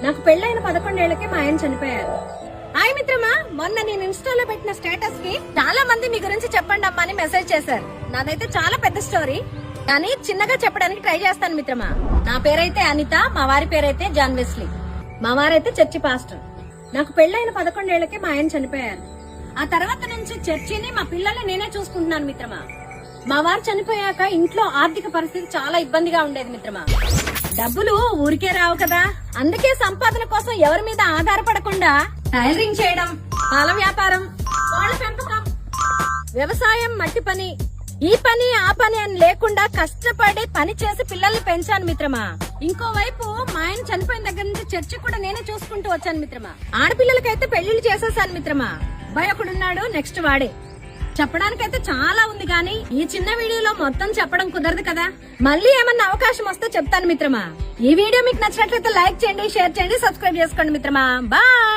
నాకు పెళ్ళైన 11 ఏళ్లకే మా ఆయన చనిపోయారు. హాయ్ మిత్రమా, మొన్న నేను ఇన్స్టాలో పెట్టిన స్టేటస్ కి చాలా మంది మీ గురించి చెప్పండి అమ్మా అని మెసేజ్ చేశారు. నాదైతే చాలా పెద్ద స్టోరీ, కానీ చిన్నగా చెప్పడానికి ట్రై చేస్తాను మిత్రమా. నా పేరైతే అనిత, మా వారి పేరైతే జాన్ వెస్లీ. మా వారైతే చర్చి పాస్టర్. నాకు పెళ్ళైన 11 ఏళ్లకే మా ఆయన చనిపోయారు. ఆ తర్వాత నుంచి చర్చిని, మా పిల్లల్ని నేనే చూసుకుంటున్నాను మిత్రమా. మా వారు చనిపోయాక ఇంట్లో ఆర్థిక పరిస్థితి చాలా ఇబ్బందిగా ఉండేది మిత్రమా. డబ్బులు ఊరికే రావు కదా, అందుకే సంపాదన కోసం ఎవరి మీద ఆధారపడకుండా టైలరింగ్ చేయడం, పాల వ్యాపారం, కోళ్ల పెంపకం, వ్యవసాయం, మట్టి పని, ఈ పని ఆ పని అని లేకుండా కష్టపడి పని చేసి పిల్లల్ని పెంచాను మిత్రమా. ఇంకోవైపు మా ఆయన చనిపోయిన దగ్గర నుంచి చర్చి కూడా నేనే చూసుకుంటూ వచ్చాను మిత్రమా. ఆడపిల్లలకైతే పెళ్లిళ్ళు చేసేసాను మిత్రమా. అబ్బాయి ఒకడున్నాడు, నెక్స్ట్ వాడే. చెప్పడానికైతే చాలా ఉంది కానీ ఈ చిన్న వీడియోలో మొత్తం చెప్పడం కుదరదు కదా. మళ్ళీ ఏమన్నా అవకాశం వస్తే చెప్తాను మిత్రమా. ఈ వీడియో మీకు నచ్చినట్లయితే లైక్ చేయండి, షేర్ చేయండి, సబ్స్క్రైబ్ చేసుకోండి మిత్రమా. బాయ్.